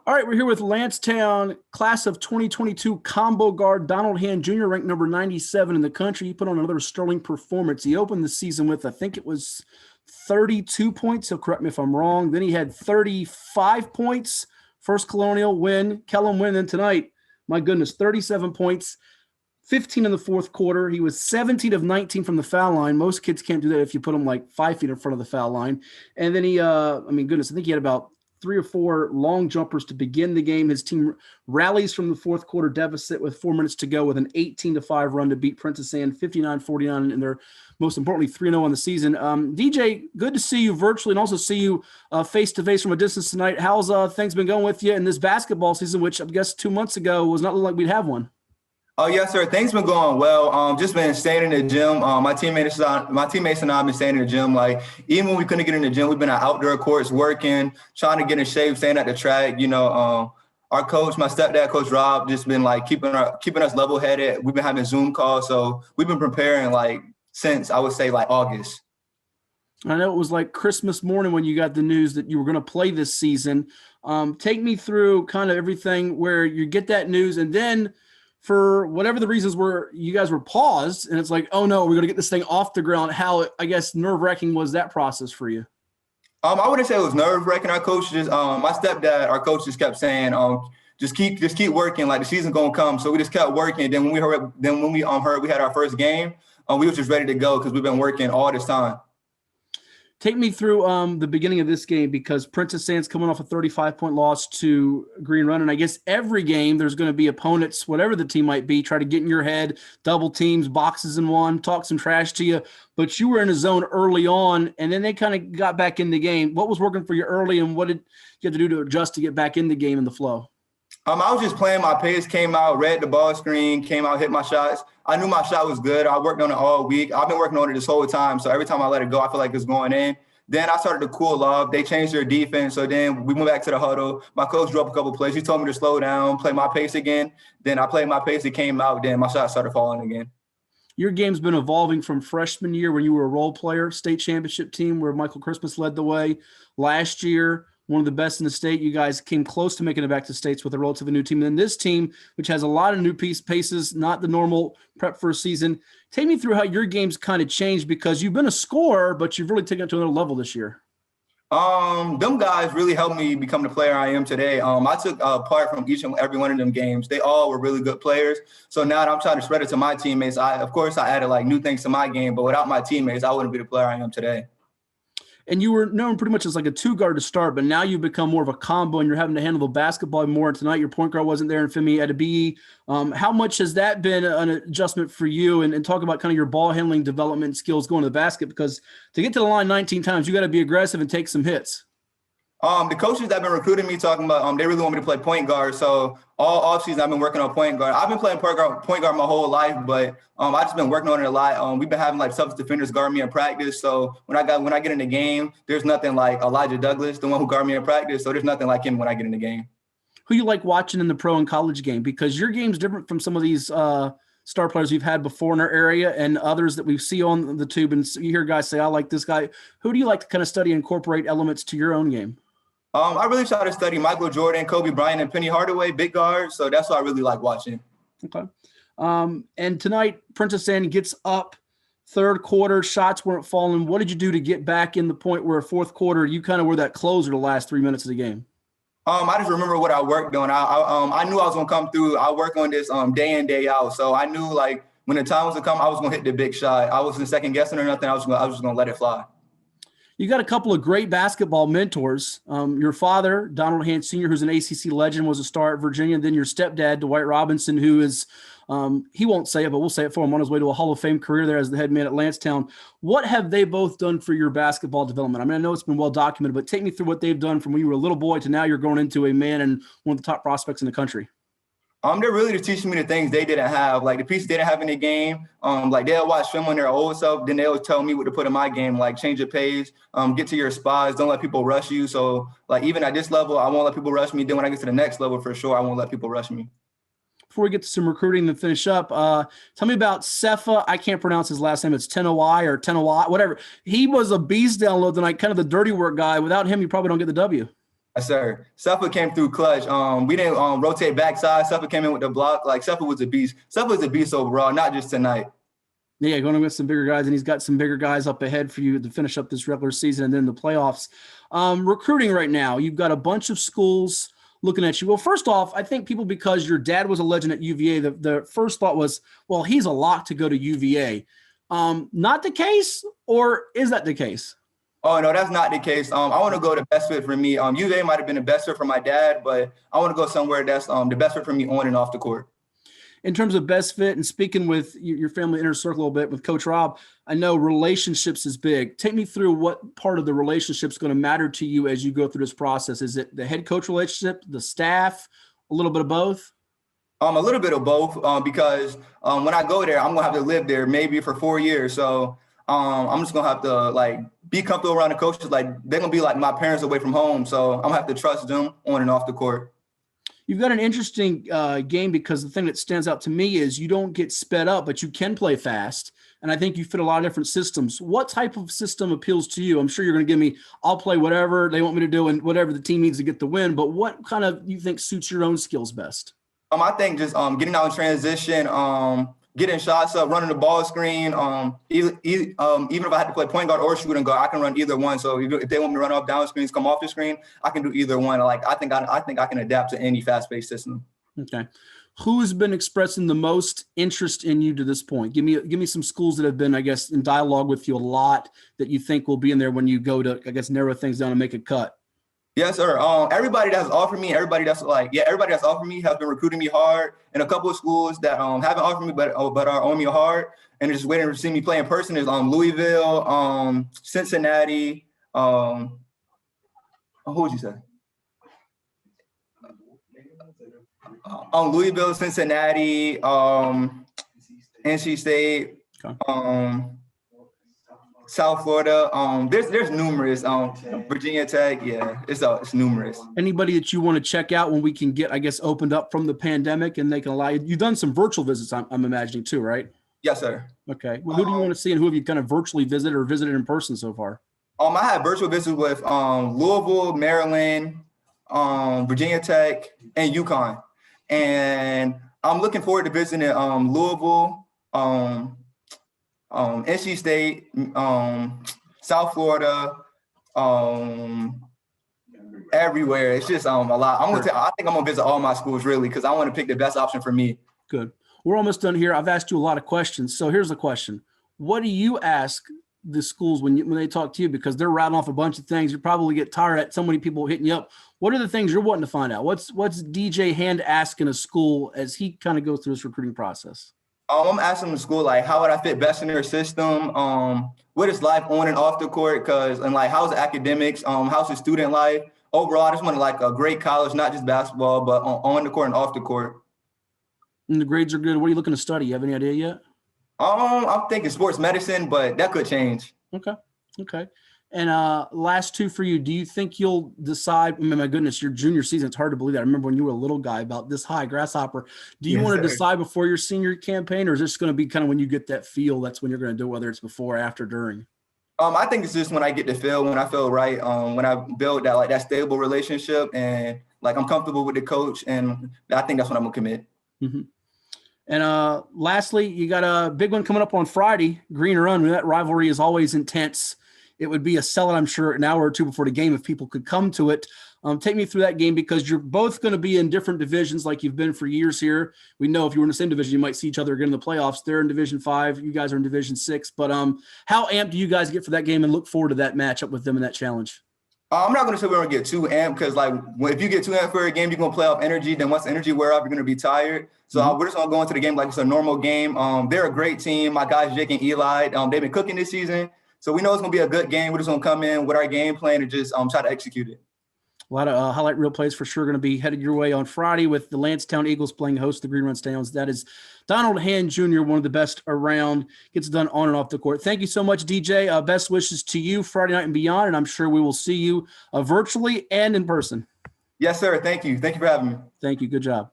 All right, we're here with Landstown class of 2022 combo guard Donald Hand Jr., ranked number 97 in the country. He put on another sterling performance. He opened the season with, I think it was 32 points. So correct me if I'm wrong. Then he had 35 points. First Colonial win, Kellum win. Then tonight, my goodness, 37 points, 15 in the fourth quarter. He was 17 of 19 from the foul line. Most kids can't do that if you put them like 5 feet in front of the foul line. And then he, I think he had about 3 or 4 long jumpers to begin the game. His team rallies from the fourth quarter deficit with 4 minutes to go with an 18-5 run to beat Princess Anne 59-49, and they're most importantly 3-0 on the season. DJ, good to see you virtually and also see you face-to-face from a distance tonight. How's things been going with you in this basketball season, which I guess 2 months ago was not like we'd have one? Oh, yes, sir. Things been going well. Just been staying in the gym. My teammates and I have been staying in the gym. Like, even when we couldn't get in the gym, we've been at outdoor courts working, trying to get in shape, staying at the track. Our coach, my stepdad, Coach Rob, just been like keeping us level-headed. We've been having Zoom calls, so we've been preparing like since I would say like August. I know it was like Christmas morning when you got the news that you were going to play this season. Take me through kind of everything where you get that news, and then for whatever the reasons were, you guys were paused, and it's like, oh no, we're going to get this thing off the ground. How, I guess, nerve-wracking was that process for you? I wouldn't say it was nerve-wracking. Our coach my stepdad, our coach just kept saying, just keep working, like the season's gonna come. So we just kept working. Then when we heard we had our first game, we were just ready to go because we've been working all this time. Take me through the beginning of this game, because Princess Anne's coming off a 35-point loss to Green Run. And I guess every game there's going to be opponents, whatever the team might be, try to get in your head, double teams, boxes in one, talk some trash to you. But you were in a zone early on, and then they kind of got back in the game. What was working for you early, and what did you have to do to adjust to get back in the game and the flow? I was just playing my pace, came out, read the ball screen, came out, hit my shots. I knew my shot was good. I worked on it all week. I've been working on it this whole time. So every time I let it go, I feel like it's going in. Then I started to cool off. They changed their defense. So then we went back to the huddle. My coach drew up a couple plays. He told me to slow down, play my pace again. Then I played my pace. It came out. Then my shot started falling again. Your game's been evolving from freshman year when you were a role player, state championship team where Michael Christmas led the way. Last year, one of the best in the state. You guys came close to making it back to states with a relatively new team. And then this team, which has a lot of new paces, not the normal prep for a season. Take me through how your game's kind of changed, because you've been a scorer, but you've really taken it to another level this year. Them guys really helped me become the player I am today. I took part from each and every one of them games. They all were really good players. So now that I'm trying to spread it to my teammates, I added like new things to my game, but without my teammates, I wouldn't be the player I am today. And you were known pretty much as like a 2-guard to start, but now you've become more of a combo and you're having to handle the basketball more. And tonight your point guard wasn't there, and Femi Adebiyi. How much has that been an adjustment for you? And talk about kind of your ball handling development skills going to the basket, because to get to the line 19 times, you got to be aggressive and take some hits. The coaches that have been recruiting me talking about, they really want me to play point guard. So all offseason, I've been working on point guard. I've been playing point guard my whole life, but I've just been working on it a lot. We've been having like self-defenders guard me in practice. So when I get in the game, there's nothing like Elijah Douglas, the one who guard me in practice. So there's nothing like him when I get in the game. Who you like watching in the pro and college game? Because your game's different from some of these star players we've had before in our area and others that we see on the tube. And you hear guys say, I like this guy. Who do you like to kind of study and incorporate elements to your own game? I really try to study Michael Jordan, Kobe Bryant, and Penny Hardaway, big guards. So that's what I really like watching. Okay. And tonight, Princess Anne gets up, third quarter, shots weren't falling. What did you do to get back in the point where fourth quarter, you kind of were that closer the last 3 minutes of the game? I just remember what I worked on. I knew I was going to come through. I work on this day in, day out. So I knew like when the time was to come, I was going to hit the big shot. I wasn't second guessing or nothing. I was just going to let it fly. You got a couple of great basketball mentors. Your father, Donald Hand Sr., who's an ACC legend, was a star at Virginia. And then your stepdad, Dwight Robinson, who is, he won't say it, but we'll say it for him, on his way to a Hall of Fame career there as the head man at Landstown. What have they both done for your basketball development? I mean, I know it's been well documented, but take me through what they've done from when you were a little boy to now you're growing into a man and one of the top prospects in the country. They're really just teaching me the things they didn't have, like the pieces they didn't have in the game. Like they'll watch film on their old self, then they'll tell me what to put in my game, like change your pace, get to your spots, don't let people rush you. So like even at this level, I won't let people rush me. Then when I get to the next level, for sure, I won't let people rush me. Before we get to some recruiting and finish up, tell me about Cepha. I can't pronounce his last name. It's Tenowai or Tenowai, whatever. He was a beast down low tonight, kind of the dirty work guy. Without him, you probably don't get the W. Yes, sir. Cepha came through clutch. We didn't rotate backside. Cepha came in with the block. Like, Cepha was a beast. Cepha was a beast overall, not just tonight. Yeah, going against some bigger guys, and he's got some bigger guys up ahead for you to finish up this regular season and then the playoffs. Recruiting right now, you've got a bunch of schools looking at you. Well, first off, I think people, because your dad was a legend at UVA, the first thought was, well, he's a lock to go to UVA. Not the case, or is that the case? Oh, no, that's not the case. I want to go the best fit for me. UVA might have been the best fit for my dad, but I want to go somewhere that's the best fit for me on and off the court. In terms of best fit, and speaking with your family inner circle a little bit with Coach Rob, I know relationships is big. Take me through what part of the relationship is going to matter to you as you go through this process. Is it the head coach relationship, the staff, a little bit of both? A little bit of both, because when I go there, I'm gonna have to live there maybe for 4 years. So I'm just gonna have to like be comfortable around the coaches. Like, they're gonna be like my parents away from home. So I'm gonna have to trust them on and off the court. You've got an interesting game, because the thing that stands out to me is you don't get sped up, but you can play fast. And I think you fit a lot of different systems. What type of system appeals to you? I'm sure you're going to give me, I'll play whatever they want me to do and whatever the team needs to get the win. But what kind of you think suits your own skills best? I think just getting out in transition, getting shots up, running the ball screen. Even if I had to play point guard or shooting guard, I can run either one. So if they want me to run up down screens, come off the screen, I can do either one. Like, I think I can adapt to any fast-paced system. Okay. Who's been expressing the most interest in you to this point? Give me some schools that have been, I guess, in dialogue with you a lot that you think will be in there when you go to, I guess, narrow things down and make a cut. Yes, sir. Everybody that's offered me, everybody that's offered me has been recruiting me hard. And a couple of schools that haven't offered me but are on me hard and are just waiting to see me play in person is Louisville, Cincinnati. Who would you say? Louisville, Cincinnati, NC State, Okay. South Florida. There's numerous. Virginia Tech. Yeah, it's numerous. Anybody that you want to check out when we can get, I guess, opened up from the pandemic and they can allow you? You've done some virtual visits, I'm imagining too, right? Yes, sir. Okay. Well, who do you want to see, and who have you kind of virtually visited or visited in person so far? I had virtual visits with Louisville, Maryland, Virginia Tech, and UConn. And I'm looking forward to visiting Louisville, NC State, South Florida, everywhere. It's just a lot. I think I'm gonna visit all my schools really, because I want to pick the best option for me. Good. We're almost done here. I've asked you a lot of questions. So here's the question. What do you ask the schools when they talk to you? Because they're rattling off a bunch of things. You probably get tired at so many people hitting you up. What are the things you're wanting to find out? What's DJ Hand asking a school as he kind of goes through this recruiting process? I'm asking the school, like, how would I fit best in their system? What is life on and off the court? How's the academics? How's the student life? Overall, I just want like a great college, not just basketball, but on the court and off the court. And the grades are good. What are you looking to study? You have any idea yet? I'm thinking sports medicine, but that could change. Okay. And last two for you. Do you think you'll decide? I mean, my goodness, your junior season, it's hard to believe that. I remember when you were a little guy about this high, grasshopper. Do you want to decide before your senior campaign, or is this going to be kind of when you get that feel, that's when you're going to do it, whether it's before, after, during? I think it's just when I get the feel, when I feel right, when I build that stable relationship and like I'm comfortable with the coach, and I think that's when I'm gonna commit. Mm-hmm. And lastly, you got a big one coming up on Friday, Green or Run. That rivalry is always intense. It would be a sellout, I'm sure, an hour or two before the game if people could come to it. Take me through that game, because you're both going to be in different divisions like you've been for years here. We know if you were in the same division, you might see each other again in the playoffs. They're in Division 5. You guys are in Division 6. But how amped do you guys get for that game and look forward to that matchup with them in that challenge? I'm not going to say we're going to get too amped, because if you get too amped for a game, you're going to play off energy. Then once the energy wear off, you're going to be tired. So we're just going to go into the game like it's a normal game. They're a great team. My guys, Jake and Eli, they've been cooking this season. So we know it's going to be a good game. We're just going to come in with our game plan and just try to execute it. A lot of highlight reel plays for sure going to be headed your way on Friday with the Landstown Eagles playing host to the Green Run Stowns. That is Donald Hand Jr., one of the best around, gets done on and off the court. Thank you so much, DJ. Best wishes to you Friday night and beyond, and I'm sure we will see you virtually and in person. Yes, sir. Thank you. Thank you for having me. Thank you. Good job.